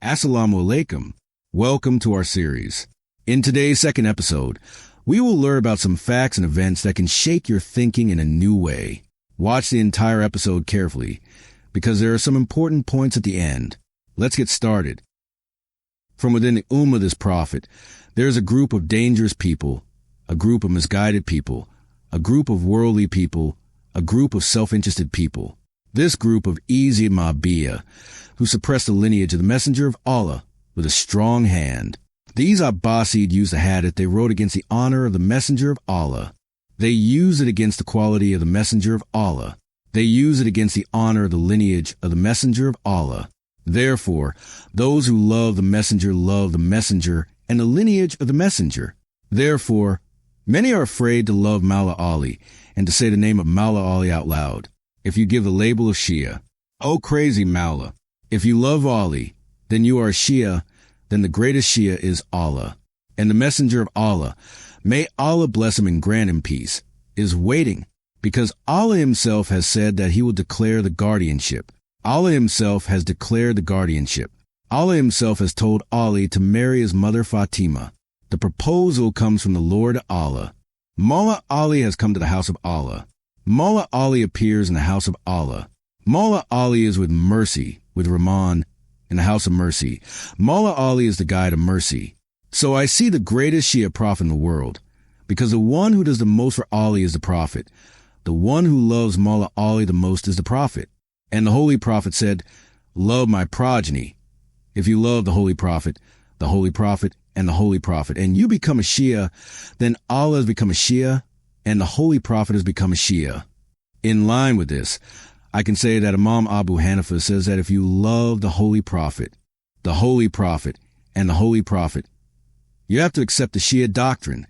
Assalamu alaikum. Welcome to our series. In today's second episode, we will learn about some facts and events that can shake your thinking in a new way. Watch the entire episode carefully, because there are some important points at the end. Let's get started. From within the ummah of this prophet, there is a group of dangerous people, a group of misguided people, a group of worldly people, a group of self-interested people. This group of easy Ma'biyah, who suppressed the lineage of the Messenger of Allah with a strong hand. These Abbasid used a hadith they wrote against the honor of the Messenger of Allah. They used it against the quality of the Messenger of Allah. They used it against the honor of the lineage of the Messenger of Allah. Therefore, those who love the Messenger and the lineage of the Messenger. Therefore, many are afraid to love Maula Ali and to say the name of Maula Ali out loud. If you give the label of Shia, oh crazy Maula, if you love Ali, then you are a Shia, then the greatest Shia is Allah. And the Messenger of Allah, may Allah bless him and grant him peace, is waiting, because Allah himself has said that he will declare the guardianship. Allah himself has declared the guardianship. Allah himself has told Ali to marry his mother Fatima. The proposal comes from the Lord Allah. Maula Ali has come to the house of Allah. Maula Ali appears in the house of Allah. Maula Ali is with mercy, with Rahman, in the house of mercy. Maula Ali is the guide of mercy. So I see the greatest Shia prophet in the world, because the one who does the most for Ali is the prophet. The one who loves Maula Ali the most is the prophet. And the Holy Prophet said, love my progeny. If you love the Holy Prophet, and the Holy Prophet, and you become a Shia, then Allah has become a Shia, and the Holy Prophet has become a Shia. In line with this, I can say that Imam Abu Hanifa says that if you love the Holy Prophet, and the Holy Prophet, you have to accept the Shia doctrine.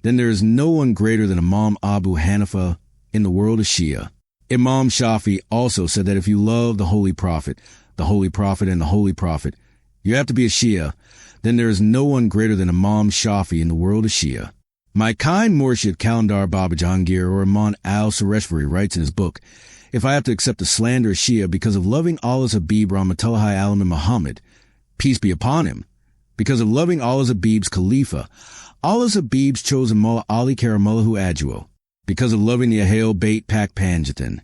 Then there is no one greater than Imam Abu Hanifa in the world of Shia. Imam Shafi also said that if you love the Holy Prophet, and the Holy Prophet, you have to be a Shia. Then there is no one greater than Imam Shafi in the world of Shia. My kind Murshid Kalandar Baba Jahangir or Imam al-Sureshvari writes in his book, if I have to accept the slander of Shia because of loving Allah's Habib Rahmatullahi Alam Muhammad, peace be upon him, because of loving Allah's Habib's Khalifa, Allah's Habib's chosen Maula Ali Karamallahu Ajwa, because of loving the Ahlul Bayt Pak Panjatan,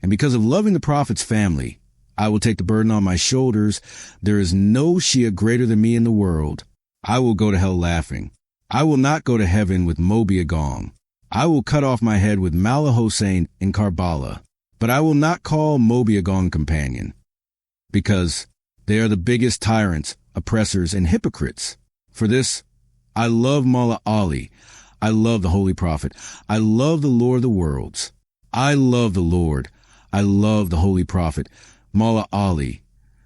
and because of loving the Prophet's family, I will take the burden on my shoulders. There is no Shia greater than me in the world. I will go to hell laughing. I will not go to heaven with Mobia Gong. I will cut off my head with Maula Hossein in Karbala. But I will not call Mobia Gong companion, because they are the biggest tyrants, oppressors, and hypocrites. For this, I love Maula Ali. I love the Holy Prophet. I love the Lord of the worlds. I love the Lord. I love the Holy Prophet, Maula Ali,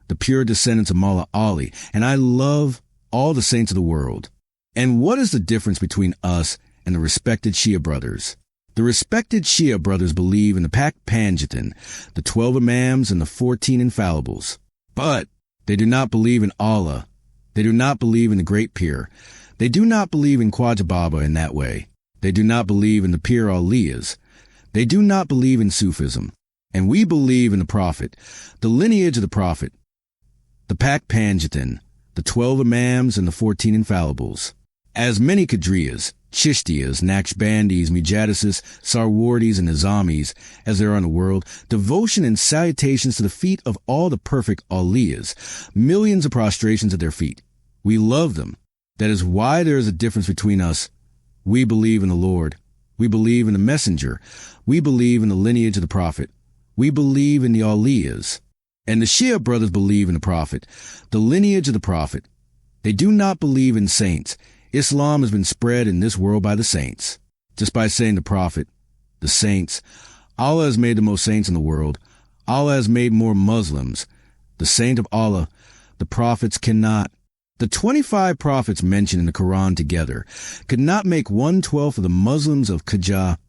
the pure descendants of Maula Ali, and I love all the saints of the world. And what is the difference between us and the respected Shia brothers? The respected Shia brothers believe in the Pak Panjatan, the 12 Imams and the 14 Infallibles. But they do not believe in Allah. They do not believe in the Great Pir. They do not believe in Khwaja Baba in that way. They do not believe in the Pir Aliyas. They do not believe in Sufism. And we believe in the Prophet, the lineage of the Prophet, the Pak Panjatan, the 12 Imams and the 14 Infallibles. As many Qadriyas, Chishtiyas, Naqshbandis, Mujaddisis, Sarwardis, and Nizamis as there are in the world, devotion and salutations to the feet of all the perfect Aliyas, millions of prostrations at their feet. We love them. That is why there is a difference between us. We believe in the Lord. We believe in the Messenger. We believe in the lineage of the Prophet. We believe in the Aliyas. And the Shia brothers believe in the Prophet, the lineage of the Prophet. They do not believe in saints. Islam has been spread in this world by the saints. Just by saying the Prophet, the saints. Allah has made the most saints in the world. Allah has made more Muslims. The saint of Allah, the prophets cannot. The 25 prophets mentioned in the Quran together could not make 1/12 of the Muslims of Khaja,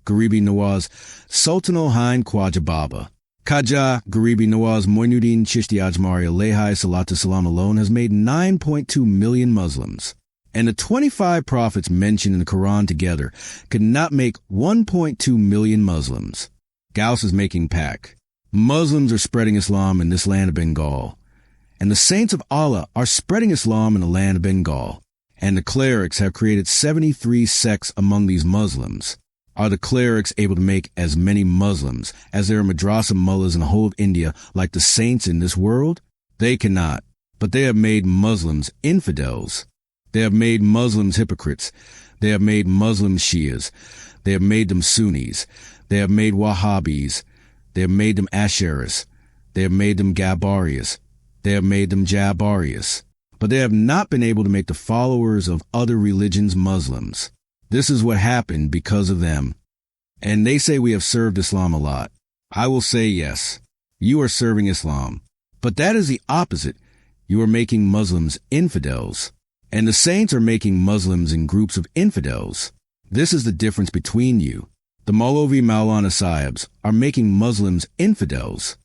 Garibi Nawaz, Sultan al-Hind Khwaja Baba. Khaja, Garibi Nawaz, Moinuddin Chishti Ajmari alayhi salatu salam alone has made 9.2 million Muslims. And the 25 prophets mentioned in the Quran together could not make 1.2 million Muslims. Gauss is making Pak. Muslims are spreading Islam in this land of Bengal. And the saints of Allah are spreading Islam in the land of Bengal. And the clerics have created 73 sects among these Muslims. Are the clerics able to make as many Muslims as there are madrasa mullahs in the whole of India like the saints in this world? They cannot. But they have made Muslims infidels. They have made Muslims hypocrites. They have made Muslims Shias. They have made them Sunnis. They have made Wahhabis. They have made them Asharis. They have made them Gabarius. They have made them Jabarius. But they have not been able to make the followers of other religions Muslims. This is what happened because of them. And they say we have served Islam a lot. I will say yes, you are serving Islam. But that is the opposite. You are making Muslims infidels. And the saints are making Muslims in groups of infidels. This is the difference between you. The Maulavi Maulana Sahibs are making Muslims infidels.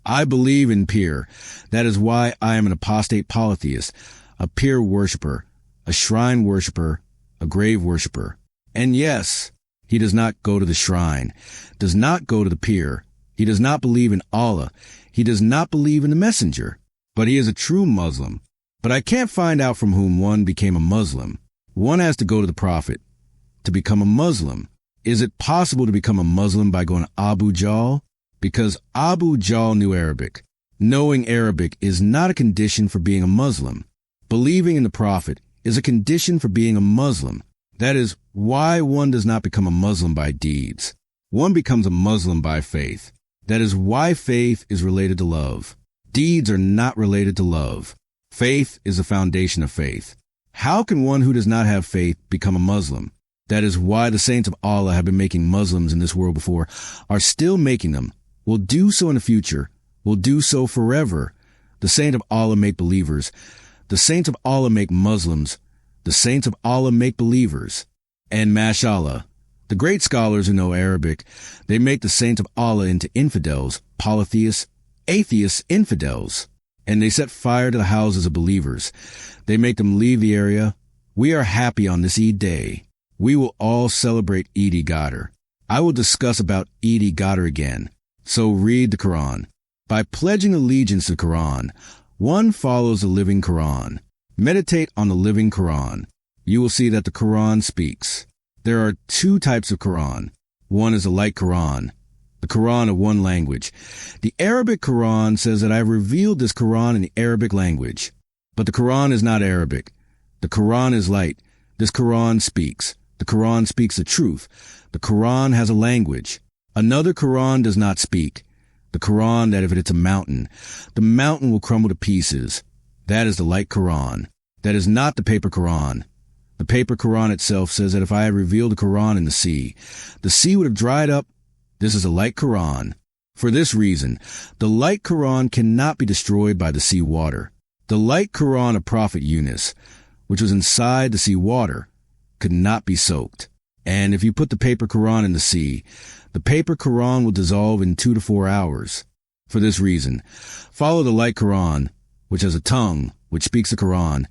I believe in Pir. That is why I am an apostate polytheist, a Pir worshipper, a shrine worshipper, a grave worshipper. And yes, he does not go to the shrine, does not go to the Pir. He does not believe in Allah. He does not believe in the messenger. But he is a true Muslim. But I can't find out from whom one became a Muslim. One has to go to the Prophet to become a Muslim. Is it possible to become a Muslim by going to Abu Jahl? Because Abu Jahl knew Arabic. Knowing Arabic is not a condition for being a Muslim. Believing in the Prophet is a condition for being a Muslim. That is why one does not become a Muslim by deeds. One becomes a Muslim by faith. That is why faith is related to love. Deeds are not related to love. Faith is the foundation of faith. How can one who does not have faith become a Muslim? That is why the saints of Allah have been making Muslims in this world before, are still making them, will do so in the future, will do so forever. The saints of Allah make believers. The saints of Allah make Muslims. The saints of Allah make believers. And mashallah, the great scholars who know Arabic, they make the saints of Allah into infidels, polytheists, atheists, infidels. And they set fire to the houses of believers. They make them leave the area. We are happy on this Eid day. We will all celebrate Eid-e-Ghadir. I will discuss about Eid-e-Ghadir again. So read the Quran. By pledging allegiance to the Quran, one follows the living Quran. Meditate on the living Quran. You will see that the Quran speaks. There are two types of Quran. One is a light Quran, the Quran of one language. The Arabic Quran says that I have revealed this Quran in the Arabic language. But the Quran is not Arabic. The Quran is light. This Quran speaks. The Quran speaks the truth. The Quran has a language. Another Quran does not speak. The Quran that if it's a mountain, the mountain will crumble to pieces. That is the light Quran. That is not the paper Quran. The paper Quran itself says that if I had revealed the Quran in the sea would have dried up. This is a light Quran. For this reason, the light Quran cannot be destroyed by the sea water. The light Quran of Prophet Yunus, which was inside the sea water, could not be soaked. And if you put the paper Quran in the sea, the paper Quran will dissolve in 2 to 4 hours. For this reason, follow the light Quran, which has a tongue, which speaks the Quran.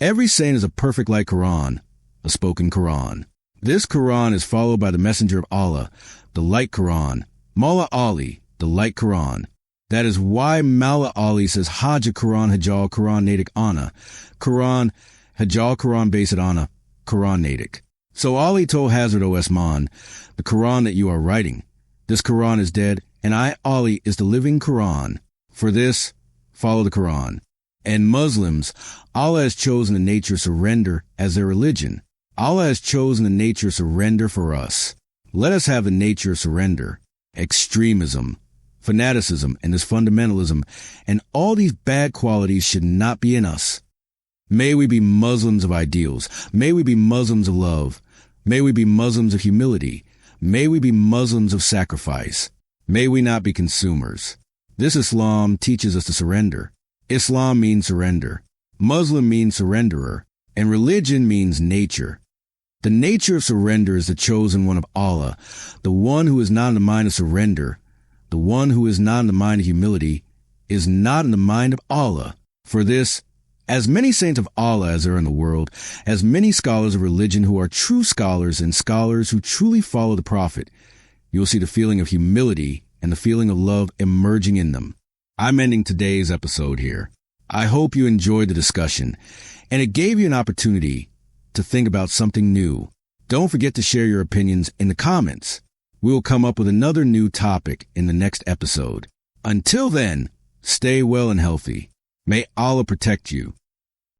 Every saint is a perfect light Quran, a spoken Quran. This Quran is followed by the messenger of Allah, the light Quran, Maula Ali, the light Quran. That is why Maula Ali says Hajj Quran Hajjal Quran Nadik Ana, Quran Hajjal Quran Based Ana, Quran Nadik. So Ali told Hazrat Osman, the Quran that you are writing, this Quran is dead, and I, Ali, is the living Quran. For this, follow the Quran. And Muslims, Allah has chosen the nature of surrender as their religion. Allah has chosen the nature of surrender for us. Let us have the nature of surrender. Extremism, fanaticism, and this fundamentalism, and all these bad qualities should not be in us. May we be Muslims of ideals. May we be Muslims of love. May we be Muslims of humility. May we be Muslims of sacrifice. May we not be consumers. This Islam teaches us to surrender. Islam means surrender. Muslim means surrenderer. And religion means nature. The nature of surrender is the chosen one of Allah, the one who is not in the mind of surrender. The one who is not in the mind of humility is not in the mind of Allah. For this, as many saints of Allah as are in the world, as many scholars of religion who are true scholars and scholars who truly follow the Prophet, you will see the feeling of humility and the feeling of love emerging in them. I'm ending today's episode here. I hope you enjoyed the discussion, and it gave you an opportunity to think about something new. Don't forget to share your opinions in the comments. We will come up with another new topic in the next episode. Until then, stay well and healthy. May Allah protect you.